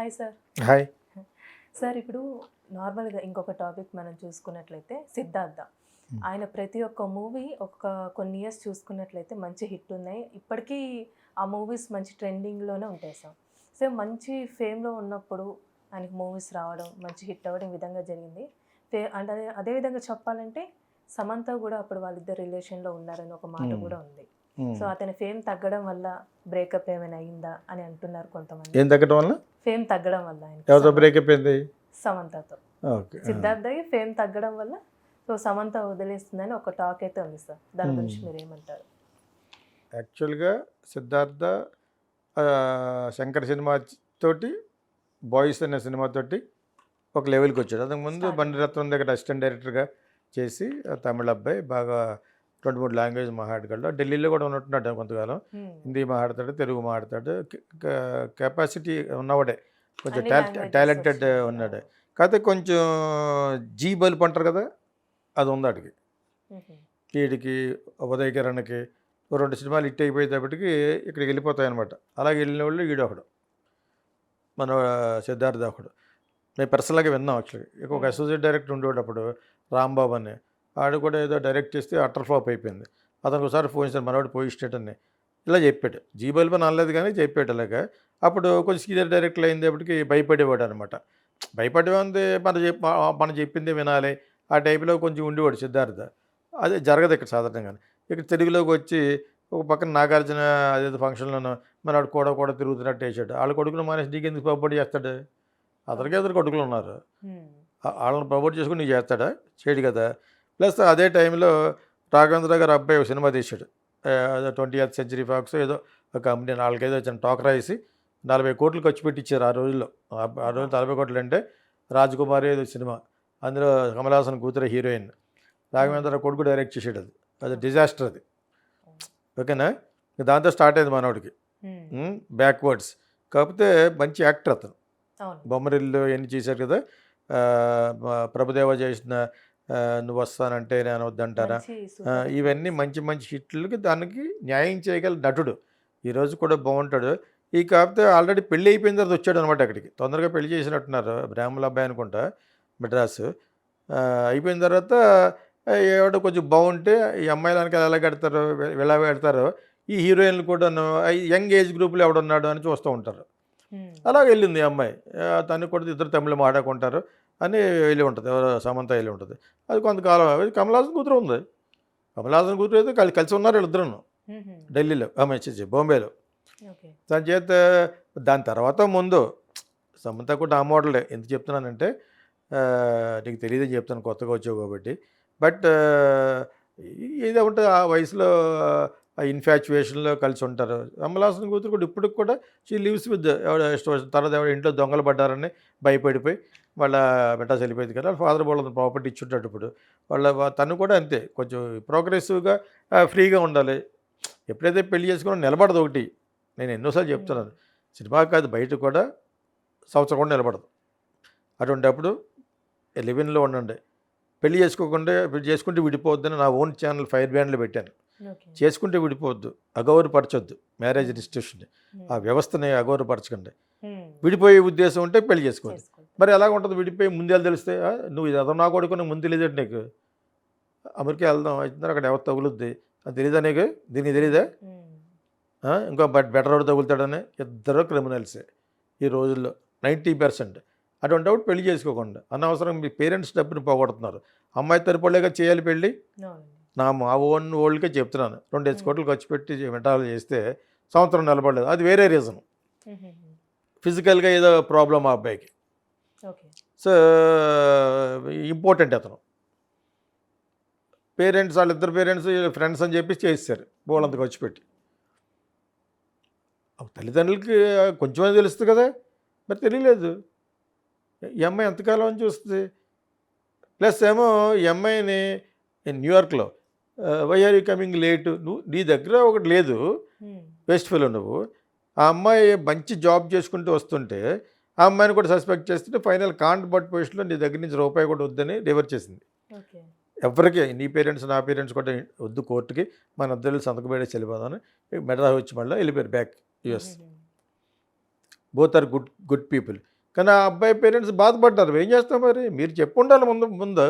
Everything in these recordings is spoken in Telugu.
Hi sir. హాయ్. సార్ ఇప్పుడు నార్మల్‌గా ఇంకొక టాపిక్ మనం చూసుకున్నట్లయితే 'సిద్ధార్థ'. హ్మ్. ఆయన ప్రతి ఒక్క మూవీ కొన్ని ఇయర్స్ చూసుకున్నట్లయితే మంచి హిట్ ఉన్నాయి. ఇప్పటికీ ఆ మూవీస్ మంచి ట్రెండింగ్‌లోనే ఉంటాయి సార్. సో, మంచి ఫేమ్‌లో ఉన్నప్పుడు ఆయనకి మూవీస్ రావడం, మంచి హిట్ అవ్వడం ఈ విధంగా జరిగింది. అంటే అదే విధంగా చెప్పాలంటే సమంత గూడా అప్పుడు వాళ్ళిద్దరు రిలేషన్‌లో ఉన్నారని ఒక మాట హ్మ్. గూడా ఉంది. సో, హ్మ్. అతని ఫేమ్ తగ్గడం వల్ల బ్రేకప్ ఏమైనా అయిందా అని అంటున్నారు కొంతమంది. ఏం తగ్గడం వల్ల? ఫేమ్ తగ్గడం వల్ల ఆయనకి ఎవరితో బ్రేకప్ అయింది? సమంతతో. ఓకే. సిద్ధార్థ్‌కి ఫేమ్ తగ్గడం వల్ల సో, సమంత వదిలేస్తుందని ఒక టాక్ అయితే ఉంది సార్. దాని గురించి మీరేమంటారు? యాక్చువల్‌గా 'సిద్ధార్థ' 'శంకర్' సినిమా తోటి 'బాయ్స్' అనే సినిమాతోటి ఒక లెవెల్‌కి వచ్చాడు. అంతకుముందు స్టార్టింగ్. బండిరత్నం దగ్గర అసిస్టెంట్ డైరెక్టర్‌గా చేసి తమిళ అబ్బాయి బాగా 2, 3 లాంగ్వేజ్ మాట్లాడగలడు. ఢిల్లీలో కూడా ఉన్నట్టున్నాడు కొంతకాలం. హ్మ్. హిందీ మాట్లాడతాడు, తెలుగు మాట్లాడతాడు. కెపాసిటీ ఉన్నవాడే. కొంచెం అన్ని లాంగ్వేజెస్ టాలెంటెడ్ వచ్చాయి. ఉన్నాడు. కాకపోతే కొంచెం జీ బల్బ్ అంటారు కదా! అది ఉంది ఆడికి. హుహు. ఈడికి 'ఉదయ్ కిరణ్‌కి' ఓ 2 సినిమాలు హిట్ అయిపోయేటప్పటికి ఇక్కడికి వెళ్ళిపోతాయన్నమాట. అలాగే వెళ్ళినోళ్ళు ఈడొకడు. మన 'సిద్ధార్థ్' ఒకడు. మేము పర్సనల్‌గా విన్నాం యాక్చువల్‌గా. ఒక అసోసియేట్ డైరెక్టర్ ఉండేవాడు అప్పుడు 'రాంబాబు' అని. ఆడు కూడా ఏదో డైరెక్ట్ చేస్తే అట్టర్ ఫ్లాప్ అయిపోయింది. అతనికి ఒకసారి ఫోన్ చేశాను మనోడు పొజిషన్ అని. ఇలా చెప్పాడు. 'జీ బల్బ్' అని అనలేదు కానీ చెప్పాడు అలాగా. అప్పుడు కొంచెం సీనియర్ డైరెక్టర్ అయినప్పటికి భయపడేవాడు అనమాట. భయపడేవాంది మనం చెప్పింది వినాలి. ఆ టైప్‌లో కొంచెం ఉండేవాడు 'సిద్ధార్థ్.' అదే జరగదు ఇక్కడ సాధారణంగాను. ఇక్కడ తెలుగులోకి వచ్చి ఒక పక్కన 'నాగార్జున' అదేదో ఫంక్షన్‌లోనో మరి ఆడు కూడా తిరుగుతున్నట్టు వేసాడు. ఆళ్ళ కొడుకుని మానేసి నీకెందుకు సపోర్ట్ చేస్తాడు? అతనికి ఇద్దరు కొడుకులు ఉన్నారు. హ్మ్. ఆళ్ళని ప్రమోట్ చేసుకొని నీకు చేస్తాడా? చేయడు కదా! ప్లస్ అదే టైంలో రాఘవేంద్ర గారి అబ్బాయి ఒక సినిమా తీశాడు. ఏదో 20th సెంచరీ ఫాక్స్ ఏదో ఒక కంపెనీ నాలుగైదో వచ్చిన టోకరా వేసి 40,00,00,000 ఖర్చు పెట్టించారు ఆ రోజుల్లో. ఆ రోజుల్లో 40,00,00,000 అంటే 'రాజకుమారి' ఏదో సినిమా. అందులో కమల్ హాసన్ కూతురే హీరోయిన్. రాఘవేంద్ర కొడుకు డైరెక్ట్ చేసాడు అది. అది డిజాస్టర్ అది. ఓకేనా? దాంతో స్టార్ట్ అయింది మనోడికి. హ్మ్. బ్యాక్వర్డ్స్. కాకపోతే మంచి యాక్టర్ అతను. అవును. 'బొమ్మరిల్లు' ఇయన్నీ చేశారు కదా! ప్రభుదేవా చేసిన 'నువ్వొస్తానంటే నేను వద్దంటారా' మంచి సూపర్ హిట్ ఇవన్నీ మూవీస్. మంచి మంచి హిట్‌లకి దానికి న్యాయం చేయగల నటుడు. ఈరోజు కూడా బావుంటాడు. కాకపోతే ఆల్రెడీ పెళ్లి అయిపోయిన తర్వాత వచ్చాడనమాట అక్కడికి. తొందరగా పెళ్లి చేసినట్టున్నారు. బ్రాహ్మణుల అబ్బాయి అనుకుంటా మెడ్రాసు. అయిపోయిన తర్వాత ఎవడో కొంచెం బావుంటే ఈ అమ్మాయిల వెనకాల ఎలా కడతారో ఎలా పెడతారో ఈ హీరోయిన్‌లు కూడాను యంగ్ ఏజ్ గ్రూప్‌లో ఎవడున్నాడు అని చూస్తూ ఉంటారు. హ్మ్. అలాగ వెళ్ళింది ఈ అమ్మాయి. తను కూడా ఇద్దరు తమిళ్ మాట్లాడుకుంటారు అని వెళ్ళి ఉంటుంది. ఎవరో సమంత వెళ్ళి ఉంటుంది. అది కొంతకాలం కమల్ హాసన్ కూతురు ఉంది. కమల్ హాసన్ కూతురు అయితే కలిసి ఉన్నారు వీళ్ళిద్దరును హుహు. ఢిల్లీలో. బాంబేలో. ఓకే. దాని చేత దాని తర్వాత ముందు సమంత కూడా ఆ మోడలే. ఎందుకు చెప్తున్నానంటే నీకు తెలియదని చెప్తాను కొత్తగా వచ్చావు కాబట్టి. బట్ ఏదో ఉంటే ఆ వయసులో ఆ ఇన్ఫాచ్యుయేషన్‌లో కలిసి ఉంటారు. కమల్ హాసన్ కూతురు కూడా ఇప్పటికి కూడా షీ లివ్స్ విత్ ఎవడ ఇష్టం వచ్చిన తర్వాత ఎవడో ఇంట్లో దొంగలు పడ్డారని భయపడిపోయి వాళ్ళ మెడ్రాస్ వెళ్ళిపోయింది కదా! వాళ్ళ ఫాదర్ బోలెడంత ప్రాపర్టీ ఇచ్చుంటాడు ఇప్పుడు. తను కూడా అంతే కొంచెం ప్రోగ్రెసివ్‌గా ఫ్రీగా ఉండాలి. ఎప్పుడైతే పెళ్లి చేసుకున్నా నిలబడదు ఒకటి. నేను ఎన్నో సార్లు హ్మ్. చెప్తున్నాను. సినిమా కాదు బయట కూడా సంవత్సరం కూడా నిలబడదు. అటువంటప్పుడు లివ్-ఇన్‌లో ఉండండి. పెళ్లి చేసుకుంటే విడిపోవద్దని నా ఓన్ ఛానల్ ఫైర్ బ్రాండ్‌లో పెట్టాను. ఓకే. చేసుకుంటే విడిపోవద్దు. అగౌరవపరచొద్దు మ్యారేజ్ హ్మ్. ఇన్‌స్టిట్యూషన్‌ని. ఆ హ్మ్. వ్యవస్థని అగౌరవపరచకండి. హ్మ్. విడిపోయే ఉద్దేశం ఉంటే పెళ్లి చేసుకోండి. చేసుకుంటా. మరి ఎలాగుంటది విడిపోయి ముందెలా తెలిస్తే నువ్వు ఇది అతను నా కొడుకు నీకు ముందు తెలియదేంటి నీకు? అమెరికా వెళ్దాం అయితుందని అక్కడ ఎవరు తగులుద్ది. అది తెలీదా నీకు? దీనికి తెలీదా? హ్మ్. ఇంకో బెటరోడు తగులుతాడని ఇద్దరు క్రిమినల్సే ఈ రోజుల్లో 90%. అటువంటప్పుడు పెళ్లి చేసుకోకుండా అనవసరం మీ పేరెంట్స్ డబ్బుని పోగొడుతున్నారు. అమ్మాయి తరపులేగా చేయాలి పెళ్లి. అవునండి. మా ఓన్ ఓళ్ళకే చెప్తున్నాను. 2 హ్మ్. కోట్లు ఖర్చు పెట్టి విడాకులు చేస్తే సంవత్సరం నిలబడలేదు. అది వేరే రీజను. హుహుహు. ఫిజికల్‌గా ఏదో ప్రాబ్లమ్ ఆ అబ్బాయికి. ఓకే. సో, ఇంపార్టెంట్ అతను. వాళ్ళిద్దరు పేరెంట్స్ ఫ్రెండ్స్ అని చెప్పి చేసేసారు. బోలెడంత హ్మ్. ఖర్చు పెట్టి. తల్లిదండ్రులకి కొంచెమే తెలుస్తుంది కదా! మరి తెలియలేదు. ఈ అమ్మాయి ఎంతకాలం అని చూస్తుంది. ప్లస్ ఏమో ఈ అమ్మాయిని న్యూయార్క్‌లో why are you coming late నీ దగ్గర ఒకటి లేదు. హ్మ్. వేస్ట్ ఫెలో నువ్వు. ఆ అమ్మాయి మంచి జాబ్ చేసుకుంటూ వస్తుంటే ఆ అమ్మాయిని కూడా సస్పెక్ట్ చేస్తుంటే ఫైనల్ కాంట్ బట్ పొజిషన్‌లో నీ దగ్గర నుంచి రూపాయి కూడా వద్దని డివర్ చేసింది. ఓకే. ఎవరికి నీ పేరెంట్స్ నా పేరెంట్స్ కూడా వద్దు కోర్టుకి మన ఇద్దరు సంతకం పెట్టేసి వెళ్ళిపోదామని మెడ్రాస్ వచ్చి మళ్ళీ వెళ్ళిపోయారు బ్యాక్ యూఎస్. హుహుహు. Both are good good people. కానీ ఆ అబ్బాయి పేరెంట్స్ బాధపడ్డారు. ఏం చేస్తాం మరి? మీరు చెప్పుండాలి ముందు.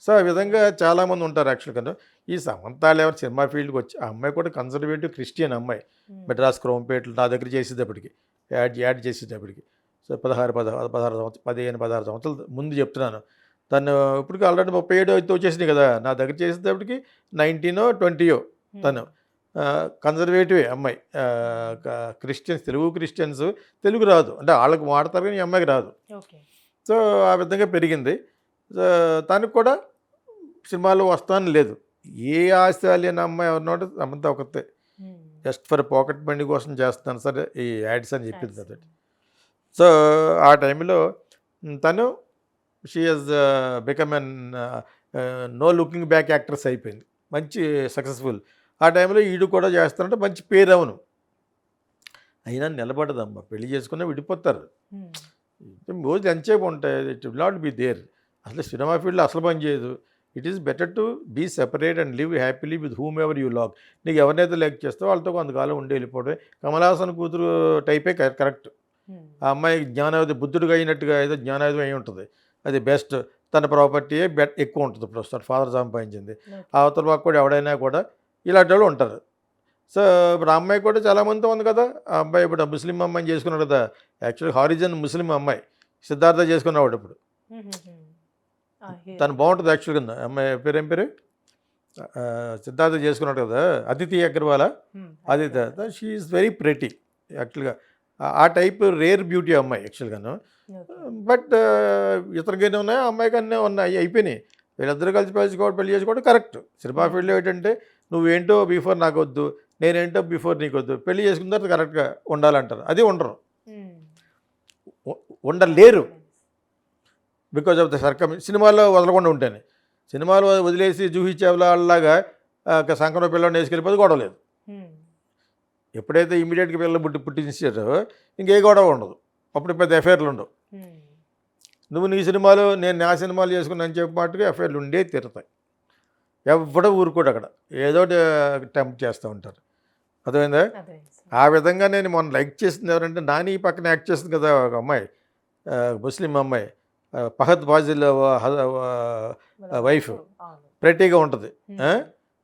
సో, ఆ విధంగా చాలామంది ఉంటారు యాక్చువల్‌గాను. ఈ సమంతాలు ఎవరు సినిమా ఫీల్డ్‌కి వచ్చి ఆ అమ్మాయి కూడా కన్సర్వేటివ్ క్రిస్టియన్ అమ్మాయి. మెడ్రాస్ క్రోంపేటలో నా దగ్గర చేసేటప్పటికి యాడ్ చేసేటప్పటికి. సో, 16 సంవత్సరాల ముందు చెప్తున్నాను. తను ఇప్పటికి ఆల్రెడీ 37 అయితే వచ్చేసినాయి కదా! నా దగ్గర చేసేటప్పటికి 19 20 తను. కన్జర్వేటివే అమ్మాయి. క్రిస్టియన్స్, తెలుగు క్రిస్టియన్స్, తెలుగు రాదు. అంటే వాళ్ళకి వాడతారు కానీ ఈ అమ్మాయికి రాదు. ఓకే. సో, ఆ విధంగా పెరిగింది. సో, తనకు కూడా సినిమాలో వస్తానని లేదు. ఏ ఆశ లేని అమ్మాయి ఎవరినోటి సమంత ఒకతే. జస్ట్ ఫర్ పాకెట్ మనీ కోసం చేస్తున్నాను సరే ఈ యాడ్స్ అని చెప్పింది అదే. సో, ఆ టైంలో తను she has become an no looking back actress అయిపోయింది. మంచి సక్సెస్ఫుల్. ఆ టైంలో ఈడు కూడా చేస్తానంటే మంచి పేరు అవును. అయినా నిలబడదమ్మా. పెళ్లి చేసుకున్నా విడిపోతారు. రోజులు ఎంతసేపు ఉంటాయి. It will not be there. అసలు సినిమా ఫీల్డ్లో అసలు పని చేయదు. It is better to be separate and live happily with whomever you like. నీకు ఎవరినైతే లైక్ చేస్తావో వాళ్ళతో కొంతకాలం ఉండి వెళ్ళిపోవడమే. కమల్ హాసన్ కూతురు టైపే కరెక్ట్. ఆ అమ్మాయి జ్ఞానోదయం, బుద్ధుడిగా అయినట్టుగా ఏదో జ్ఞానోదయం అయి ఉంటుంది. అది బెస్ట్. తన ప్రాపర్టీయే ఎక్కువ ఉంటుంది ప్రస్తుతం ఫాదర్ సంపాదించింది. అవతల పక్క కూడా ఎవడైనా కూడా ఇలాంటి వాళ్ళు ఉంటారు. సో, ఇప్పుడు ఆ అమ్మాయి కూడా చాలామందితో ఉంది కదా. ఆ అబ్బాయి ఇప్పుడు ముస్లిం అమ్మాయిని చేసుకున్నాడు కదా. యాక్చువల్గా హారిజన్ ముస్లిం అమ్మాయి సిద్ధార్థ చేసుకున్నవాడు ఇప్పుడు. తను బాగుంటుంది యాక్చువల్గా. అమ్మాయి పేరేం పేరు? సిద్ధార్థ చేసుకున్నాడు కదా, Aditi Agrawal. Aditi she is very pretty యాక్చువల్గా. ఆ టైప్ రేర్ బ్యూటీ అమ్మాయి యాక్చువల్గాను. బట్ ఇతనికైనా ఉన్నాయి, ఆ అమ్మాయికి అన్నీ ఉన్నాయి, అయిపోయినాయి. వీళ్ళిద్దరూ కలిసి పెళ్లి చేసుకోవడం కరెక్ట్. సినిమా ఫీల్డ్లో ఏంటంటే నువ్వేంటో బిఫోర్ నాకు వద్దు, నేనేంటో బిఫోర్ నీకు వద్దు, పెళ్లి చేసుకున్న తర్వాత కరెక్ట్గా ఉండాలంటారు. అది ఉండరు, ఉండలేరు. బికాజ్ ఆఫ్ ద సినిమాల్లో వదలకుండా ఉంటాను. సినిమాలు వదిలేసి జూహీ చావ్లా లాగా సంకన పిల్లని వేసుకెళ్ళిపోతే గొడవ లేదు. ఎప్పుడైతే ఇమీడియట్గా పిల్లలు పుట్టించారో ఇంకే గొడవ ఉండదు. అప్పుడు పెద్ద ఎఫైర్లు ఉండవు. నువ్వు నీ సినిమాలు నేను నా సినిమాలు చేసుకున్నాను చెప్పి మాటగా ఎఫైర్లు ఉండే తీరుతాయి. ఎవడో ఊరుకోడు అక్కడ, ఏదో టెంప్ట్ చేస్తూ ఉంటారు. అర్థమైందా? ఆ విధంగా నేను మొన్న లైక్ చేసింది ఎవరంటే నాని పక్కన యాక్ట్ చేస్తుంది కదా ఒక అమ్మాయి, ముస్లిం అమ్మాయి, ఫహద్ ఫాజిల్ వైఫ్. ప్రెటీగా ఉంటుంది.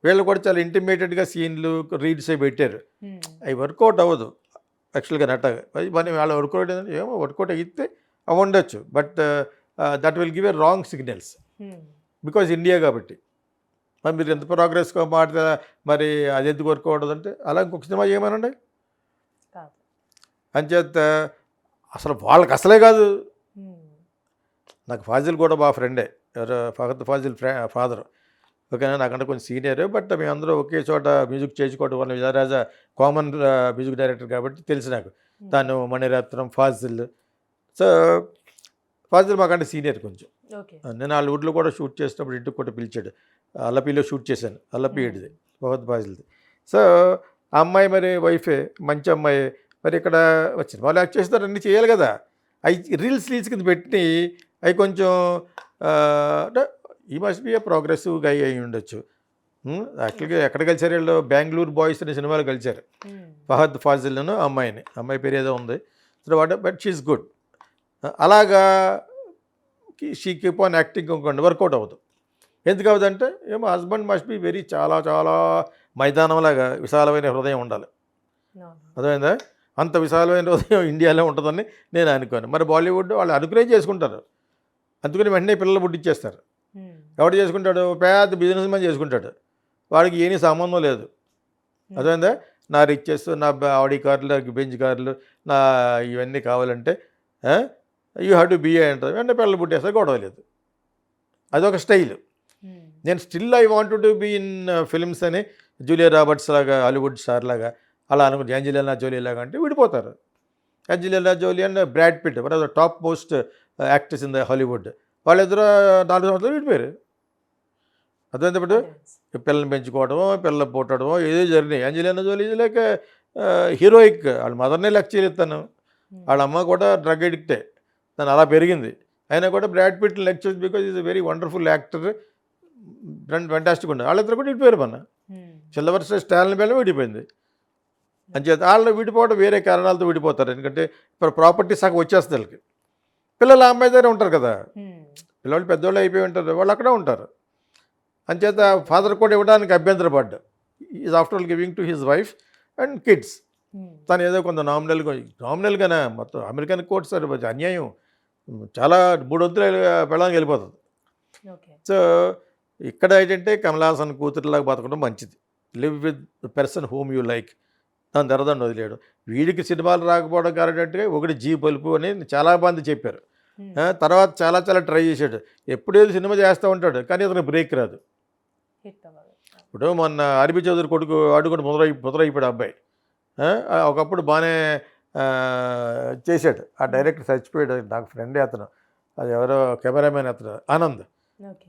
వీళ్ళు కూడా చాలా ఇంటిమేటెడ్గా సీన్లు రీడ్స్ అవి పెట్టారు. అవి వర్కౌట్ అవ్వదు యాక్చువల్గా నట్టగా. మరి వాళ్ళ వర్కౌట్ ఏమో వర్కౌట్ అయితే అవి ఉండొచ్చు. But that will give a wrong signals because India కాబట్టి. మరి మీరు ఎంత ప్రోగ్రెస్గా మాట్లాడితే మరి అది ఎందుకు వర్కౌట్ అంటే అలా ఇంకొక సినిమా చేయమనండి. అంచేత అసలు వాళ్ళకి అసలే కాదు. నాకు ఫాజిల్ కూడా బాగా ఫ్రెండే, ఎవరు ఫహద్ ఫాజిల్ ఫాదర్. ఓకేనా, నాకంటే కొంచెం సీనియర్. బట్ మేమందరూ ఒకే చోట మ్యూజిక్ చేసుకోవడం వల్ల విజయరాజ కామన్ మ్యూజిక్ డైరెక్టర్ కాబట్టి తెలుసు నాకు. తను, మణిరత్నం, ఫాజిల్. సో ఫాజిల్ మాకంటే సీనియర్ కొంచెం. నేను వాళ్ళ ఊర్లో కూడా షూట్ చేసినప్పుడు ఇంటికి కూడా పిలిచాడు. అల్లపిలో షూట్ చేశాను, అల్లపిడిది, ఫహద్ ఫాజిల్ది. సో ఆ అమ్మాయి మరి వైఫే, మంచి అమ్మాయి. మరి ఇక్కడ వచ్చిన వాళ్ళు యాక్ట్ చేస్తారు, అన్నీ చేయాలి కదా. అవి రీల్స్ కింద పెట్టి అవి కొంచెం అంటే ఈ మస్ట్ బి ఏ ప్రోగ్రెసివ్ గై అయి ఉండొచ్చు. యాక్చువల్గా ఎక్కడ కలిసారు వీళ్ళు? బెంగళూరు బాయ్స్ అనే సినిమాలు కలిసారు. ఫహద్ ఫాజిల్ను అమ్మాయిని, అమ్మాయి పేరు ఏదో ఉంది. So but she's good. అలాగా షీ కీప్ ఆన్ యాక్టింగ్ ఇంకోండి, వర్కౌట్ అవ్వదు. ఎందుకు అవ్వదంటే ఏమో హస్బెండ్ మస్ట్ బి వెరీ చాలా చాలా మైదానంలాగా విశాలమైన హృదయం ఉండాలి. అర్థమైందా? అంత విశాలమైన హృదయం ఇండియాలో ఉంటుందని నేను అనుకోను. మరి బాలీవుడ్ వాళ్ళు అనుకునే చేసుకుంటారు, అందుకని వెంటనే పిల్లలు పుట్టించేస్తారు. ఎవడు చేసుకుంటాడు? పెద్ద బిజినెస్ మ్యాన్ చేసుకుంటాడు, వాడికి ఏమీ సంబంధం లేదు. అర్థమైందా? నా రిచెస్, నా ఆడి కార్లు, బెంజ్ కార్లు, నా ఇవన్నీ కావాలంటే యూ హ్యావ్ టు బీ అంటారు. వెంటనే పిల్లలు పుట్టేస్తారు, గొడవ లేదు. అదొక స్టైల్. నేను still I want to be in films అని జూలియా రాబర్ట్స్ లాగా, హాలీవుడ్ స్టార్ లాగా అలా అనుకుంటే, ఏంజెలినా జోలీ లాగా అంటే విడిపోతారు. Angelina Jolie and Brad Pitt one of the top most actors in the Hollywood. వాళ్ళిద్దరూ 4 సంవత్సరాలు విడిపోయారు. అర్థమైనప్పుడు పిల్లల్ని పెంచుకోవడమో, పిల్లలు పుట్టడమో ఏదో జరిగినాయి. Angelina Jolie like heroic. వాళ్ళ మదర్నే లెక్క చేయలేదు తను. వాళ్ళ అమ్మ కూడా డ్రగ్ అడిక్టే, తను అలా పెరిగింది. అయినా కూడా Brad Pitt lectures because is very wonderful actor, fantastic ఉండే. వాళ్ళిద్దరు కూడా విడిపోయారు. మన చిల్లవర్స్ స్టాలిన్ బెల్లం విడిపోయింది. అంచేత వాళ్ళు విడిపోవడం వేరే కారణాలతో విడిపోతారు. ఎందుకంటే ఇప్పుడు ప్రాపర్టీ సగం వచ్చేస్తుంది వాళ్ళకి. పిల్లలు ఆ అమ్మాయి దగ్గర ఉంటారు కదా, పిల్లలు పెద్దోళ్ళు అయిపోయి ఉంటారు, వాళ్ళు అక్కడే ఉంటారు. అంచేత ఫాదర్ కూడా ఇవ్వడానికి అభ్యంతరపడ్డా. Is after all giving to his wife and kids. తను ఏదో కొంత నామినల్గానే మొత్తం అమెరికన్ కోర్ట్స్ అన్యాయం. చాలా 3 వంతులు పెళ్ళానికి వెళ్ళిపోతుంది. ఓకే. సో ఇక్కడ ఏంటంటే కమల్ హాసన్ కూతురులాగా బతకడం మంచిది. Live with person whom you like. దాని తర్వాత వదిలేయడం. వీడికి సినిమాలు రాకపోవడం కారణంటే ఒకటి జీ బలుపు అని చాలా మంది చెప్పారు. తర్వాత చాలా చాలా ట్రై చేశాడు. ఎప్పుడేదో సినిమా చేస్తూ ఉంటాడు, కానీ అతనికి బ్రేక్ రాదు. హిట్ అవ్వదు. ఇప్పుడు మొన్న ఆర్బి చౌదరి కొడుకు ఆడుకొని ముదరైపోయాడు అబ్బాయి. ఒకప్పుడు బాగానే చేశాడు. ఆ డైరెక్టర్ చచ్చిపోయాడు. నాకు ఫ్రెండే అతను, అది ఎవరో కెమెరామెన్ అతను ఆనంద్, ఓకే.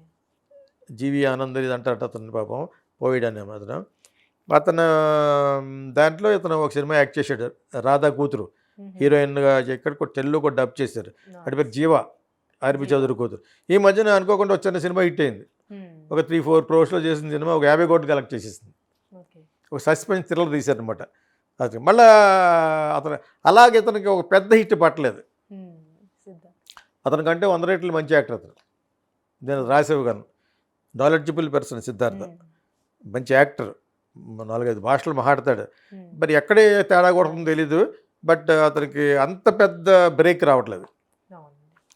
జీవి ఆనంద్ ఇది అంటాడు అతను, పాపం పోయాడని అతను దాంట్లో ఇతను ఒక సినిమా యాక్ట్ చేశాడు, రాధా కూతురు హీరోయిన్గా. ఇక్కడ తెలుగులో కూడా డబ్ చేశారు. అటు పేరు జీవ, ఆర్బి చౌదరి కూతురు. ఈ మధ్యన అనుకోకుండా వచ్చిన సినిమా హిట్ అయింది. ఒక 3-4 crores చేసిన సినిమా ఒక 50 కోట్లు కలెక్ట్ చేసేసింది. ఒక సస్పెన్స్ థ్రిల్లర్ తీశారనమాట. అది మళ్ళా అతను అలాగే ఇతనికి ఒక పెద్ద హిట్ పట్టలేదు. అతనికంటే 100 రెట్లు మంచి యాక్టర్ అతను. నేను రాసేవి గాను, నాలెడ్జబుల్ పర్సన్ సిద్ధార్థ, మంచి యాక్టర్, 4-5 భాషలు మాట్లాడతాడు. మరి ఎక్కడే తేడా కొడుతుందో తెలీదు, బట్ అతనికి అంత పెద్ద బ్రేక్ రావట్లేదు.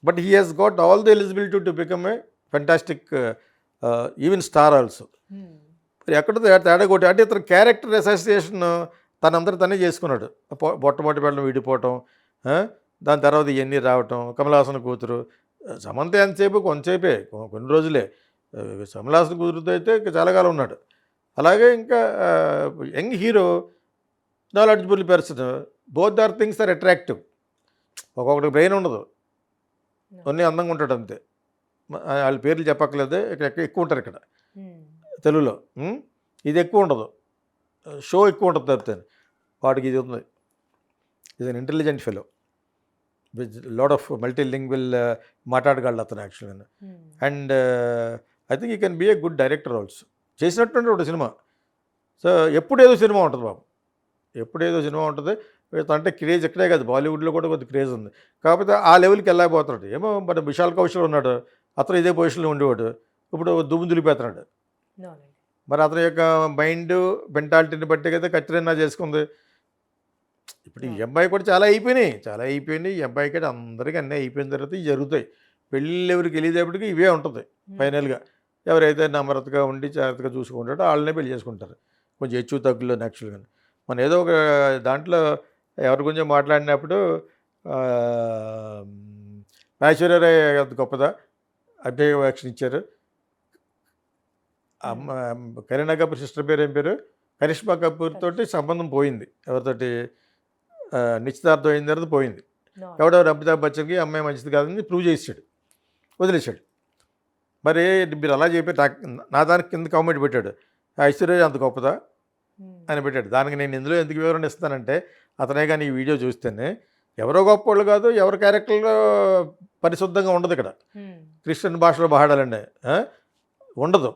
But he has got all the eligibility to become a fantastic even star also. మరి ఎక్కడ తేడా కొట్టి అంటే ఇతను క్యారెక్టర్ అసోసియేషన్ తనందరూ తనే చేసుకున్నాడు. మొట్టమొదటి వెళ్ళడం విడిపోవటం, దాని తర్వాత ఇవన్నీ రావటం. కమల్ హాసన్ కూతురు సమంత ఎంతసేపు, కొంతసేపే, కొన్ని రోజులే. కమల్ హాసన్ కూతురుతో అయితే చాలా కాలం ఉన్నాడు. అలాగే ఇంకా young hero, knowledgeable person, both are things are attractive. ఒక్కొక్కటి బ్రెయిన్ ఉండదు, అన్నీ అందంగా ఉంటాడు అంతే. వాళ్ళ పేర్లు చెప్పక్కర్లేదు, ఇక్కడ ఎక్కువ ఉంటారు ఇక్కడ తెలుగులో. ఇది ఎక్కువ ఉండదు, షో ఎక్కువ ఉంటుంది తప్పితే. వాడికి ఇది ఉంది. ఇది an intelligent fellow with lot of multilingual మాట్లాడగలడు అతను యాక్చువల్గా. And I think you can be a good director also. చేసినట్టుంటే ఒక సినిమా. సో ఎప్పుడేదో సినిమా ఉంటుంది బాబు, ఎప్పుడేదో సినిమా ఉంటుంది. అంటే క్రేజ్ ఎక్కడే కాదు, బాలీవుడ్లో కూడా కొద్ది క్రేజ్ ఉంది. కాకపోతే ఆ లెవెల్కి వెళ్ళకపోతున్నాడు. ఏమో మన విశాల్ కౌశల్ ఉన్నాడు, అతను ఇదే పొజిషన్లో ఉండేవాడు, ఇప్పుడు దుమ్ము దులిపేస్తున్నాడు. మరి అతని యొక్క మైండ్ మెంటాలిటీని బట్టి కదా కత్తిరైనా చేసుకుంది. ఇప్పుడు ఈ అబ్బాయి కూడా చాలా అయిపోయినాయి. ఈ అబ్బాయి కూడా అందరికీ అన్నీ అయిపోయిన తర్వాత ఇవి జరుగుతాయి. పెళ్ళిళ్ళు ఎవరికి వెళ్ళేటప్పటికి ఇవే ఉంటుంది ఫైనల్గా. ఎవరైతే నమ్రతగా ఉండి జాగ్రత్తగా చూసుకుంటాడో వాళ్ళనే పెళ్లి చేసుకుంటారు, కొంచెం హెచ్చు తగ్గులో యాక్చువల్గా. మనం ఏదో ఒక దాంట్లో ఎవరి గురించి మాట్లాడినప్పుడు ఐశ్వర్యరాయ్ అంత గొప్పదా, అభ్యక్షణ ఇచ్చారు. అమ్మ కరీనా కపూర్ సిస్టర్ పేరు ఏం పేరు, కరిష్మా కపూర్ తోటి సంబంధం పోయింది. ఎవరితోటి నిశ్చితార్థం అయిన తర్వాత పోయింది. ఎవడెవరు అమితాబ్ బచ్చన్కి అమ్మాయి మంచిది కాదని ప్రూవ్ చేసాడు, వదిలేశాడు. మరి మీరు అలా చెప్పి నా దానికి కింద కామెంట్ పెట్టాడు, ఐశ్వర్య అంత గొప్పదా అని పెట్టాడు. దానికి నేను ఇందులో ఎందుకు వివరణ ఇస్తానంటే, అతనే కానీ ఈ వీడియో చూస్తేనే ఎవరో గొప్పవాళ్ళు కాదు, ఎవరి క్యారెక్టర్లో పరిశుద్ధంగా ఉండదు. ఇక్కడ క్రిస్టియన్ భాషలో మాట్లాడాలండి ఉండదు.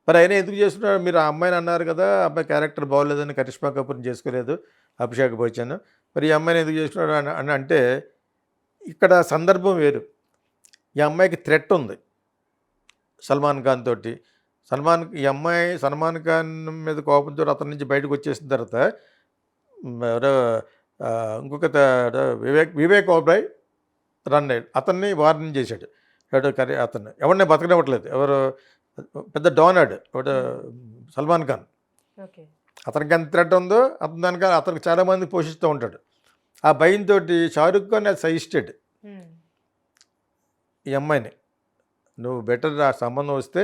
మరి అయినా ఎందుకు చేస్తున్నాడు? మీరు ఆ అమ్మాయిని అన్నారు కదా, అబ్బాయి క్యారెక్టర్ బాగోలేదని కరిష్మా కపూర్ని చేసుకోలేదు, అభిషేక్ బచ్చన్. మరి ఈ అమ్మాయిని ఎందుకు చేస్తున్నాడు అని అంటే, ఇక్కడ సందర్భం వేరు. ఈ అమ్మాయికి థ్రెట్ ఉంది సల్మాన్ ఖాన్ తోటి. ఈ అమ్మాయి సల్మాన్ ఖాన్ మీద కోపంతో అతని నుంచి బయటకు వచ్చేసిన తర్వాత ఇంకొక వివేక్ ఓబ్రాయ్ రన్ అయ్యాడు, అతన్ని వార్నింగ్ చేశాడు. అతన్ని ఎవరిని బతకనివ్వట్లేదు. ఎవరు పెద్ద డానాడు ఒకటి సల్మాన్ ఖాన్. అతనికి ఎంత థ్రెట్ ఉందో అతని దానిక అతనికి చాలామంది పోషిస్తూ ఉంటాడు. ఆ భయంతో షారుఖ్ ఖాన్ అది సజెస్టెడ్ ఈ అమ్మాయిని, నువ్వు బెటర్ ఆ సంబంధం వస్తే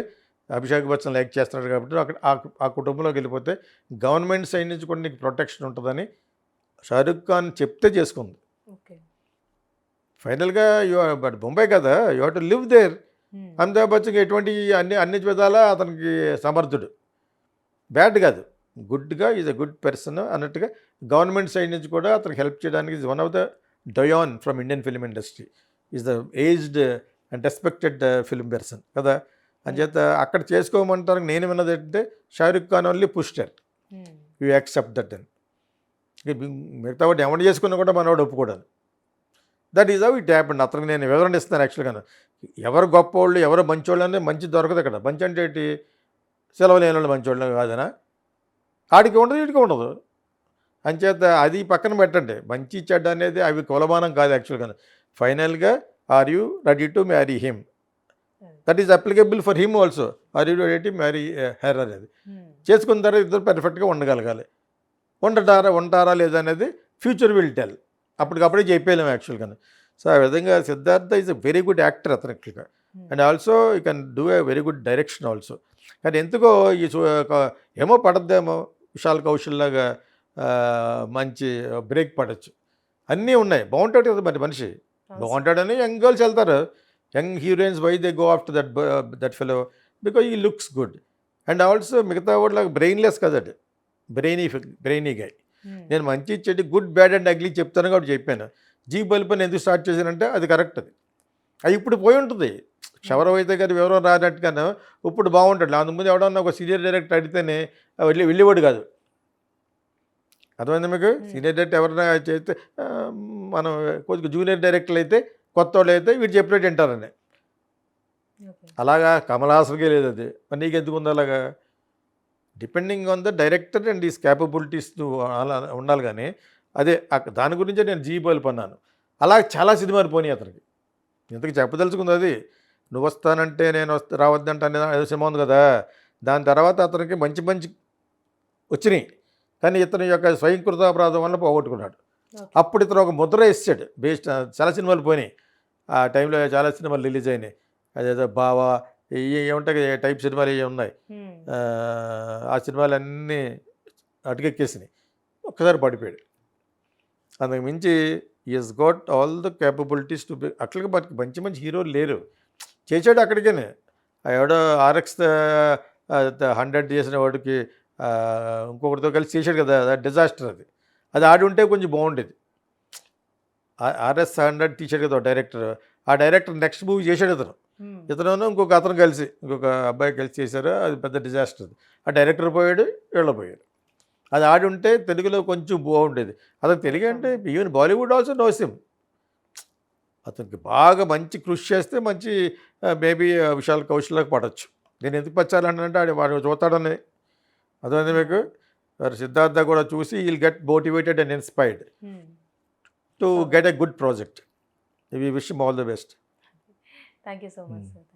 అభిషేక్ బచ్చన్ లైక్ చేస్తున్నాడు కాబట్టి అక్కడ ఆ కుటుంబంలోకి వెళ్ళిపోతే గవర్నమెంట్ సైడ్ నుంచి కూడా నీకు ప్రొటెక్షన్ ఉంటుందని షారుఖ్ ఖాన్ చెప్తే చేసుకుంది. ఫైనల్గా బట్ బొంబాయి కదా, you have to live there. Amitabh బచ్చన్కి ఎటువంటి అన్ని విధాలా అతనికి సమర్థుడు, బ్యాడ్ కాదు, గుడ్గా ఈజ్ అ గుడ్ పర్సన్ అన్నట్టుగా గవర్నమెంట్ సైడ్ నుంచి కూడా అతనికి హెల్ప్ చేయడానికి is one of the dean from Indian film industry. Is the aged and respected film person కదా. అంచేత అక్కడ చేసుకోమంటానికి నేను విన్నది ఏంటంటే, షారుఖ్ ఖాన్ ఓన్లీ పుష్టర్, యూ యాక్సెప్ట్ దట్ అని. ఇక మిగతా వాడు ఎవరు చేసుకున్నా కూడా మనవాడు ఒప్పుకోవడానికి. That is how it happened. అతనికి నేను వివరణ ఇస్తాను యాక్చువల్గా. ఎవరు గొప్పవాళ్ళు ఎవరు మంచోళ్ళు అనేది మంచి దొరకదు అక్కడ. మంచి అంటే ఏంటి, సెలవు లేని వాళ్ళు మంచోళ్ళు కాదనా, ఆడికి ఉండదు వీడికి ఉండదు. అంచేత అది పక్కన పెట్టండి. మంచి చెడ్డ అనేది అవి కులమానం కాదు యాక్చువల్గా. ఫైనల్గా are you ready to marry him, that is applicable for him also. Are you ready to marry her అనేది చేసుకున్న తర్వాత ఇద్దరు పర్ఫెక్ట్గా ఉండగలగాలి. ఉంటారా లేదా అనేది ఫ్యూచర్ విల్ టెల్. అప్పటికప్పుడే చెప్పేయలేము యాక్చువల్గా. సో ఆ విధంగా Siddhartha is a very good actor అతనికి, and also you can do a very good direction also. కానీ ఎందుకో ఈ ఏమో పడద్దేమో విశాల్ కౌశల్లాగా మంచి బ్రేక్ పడవచ్చు. అన్నీ ఉన్నాయి, బాగుంటాడు కదా మరి మనిషి, బాగుంటాడని యంగ్ గర్ల్స్ వెళ్తారు. Young heroines why they go after that fellow because he looks good. And also మిగతా వాటిలాగా బ్రెయిన్లెస్ కదండి, బ్రెయినీ గై. నేను మంచి చెడ్డ గుడ్ బ్యాడ్ అండ్ అగ్లీ చెప్తాను కాబట్టి చెప్పాను. జీ బల్పని ఎందుకు స్టార్ట్ చేశానంటే అది కరెక్ట్. అది ఇప్పుడు పోయి ఉంటుంది. క్షవరవైతే గారి వివరం రానట్టుగాను ఇప్పుడు బాగుంటాడు. అందుముందు ఎవడన్నా ఒక సీనియర్ డైరెక్టర్ అడిగితేనే వెళ్ళేవాడు కాదు. అర్థమైంది మీకు? సీనియర్ డైరెక్టర్ ఎవరైనా చేస్తే మనం కొద్దిగా జూనియర్ డైరెక్టర్లు అయితే కొత్త వాళ్ళు అయితే వీడు చెప్పినట్టు వింటారని. అలాగా కమల్ హాసన్కే లేదు అది. మరి నీకు ఎందుకు ఉంది అలాగా? Depending on the director and is capabilities అలా ఉండాలి. కానీ అదే దాని గురించే నేను జీ బల్బ్ అన్నాను. అలా చాలా సినిమాలు పోనీ అతనికి. ఇంతకు చెప్పదలుచుకుంది అది. నువ్వు వస్తానంటే నేను రావద్దంటే ఏదో సినిమా ఉంది కదా, దాని తర్వాత అతనికి మంచి మంచి వచ్చినాయి. కానీ ఇతని యొక్క స్వయంకృతాపరాధం వల్ల పోగొట్టుకున్నాడు. అప్పుడు ఇతను ఒక ముద్ర ఇస్తాడు బేస్డ్. చాలా సినిమాలు పోయినాయి ఆ టైంలో, చాలా సినిమాలు రిలీజ్ అయినాయి. అదేదో బావా ఏముంటాయి టైప్ సినిమాలు ఇవి ఉన్నాయి. ఆ సినిమాలన్నీ అటుకెక్కేసినాయి. ఒక్కసారి పడిపోయాడు. అందుకు మించి is got all the capabilities to be. అట్లకి మనకి మంచి మంచి హీరోలు లేరు. చేసాడు అక్కడికేనే. ఎవడో RX 100 చేసిన వాడికి ఇంకొకరితో కలిసి చేశాడు కదా, డిజాస్టర్ అది. అది ఆడి ఉంటే కొంచెం బాగుండేది. RS 100 తీసాడు కదా డైరెక్టర్. ఆ డైరెక్టర్ నెక్స్ట్ మూవీ చేశాడు ఇతను ఇంకొక అతను కలిసి, ఇంకొక అబ్బాయి కలిసి చేశారు. అది పెద్ద డిజాస్టర్ అది. ఆ డైరెక్టర్ పోయాడు, వీళ్ళు పోయాడు. అది ఆడి ఉంటే తెలుగులో కొంచెం బాగుండేది. అతను తెలుగు అంటే even Bollywood also knows him. అతనికి బాగా మంచి కృషి చేస్తే మంచి మేబీ విశాల్ కౌశల్కి పడవచ్చు. నేను ఎందుకు పచ్చాలంటే వాడు చూస్తాడని. అర్థమైంది మీకు? మరి సిద్ధార్థ కూడా చూసి will get motivated and inspired to get a good project. We wish him all the best. Thank you so much sir.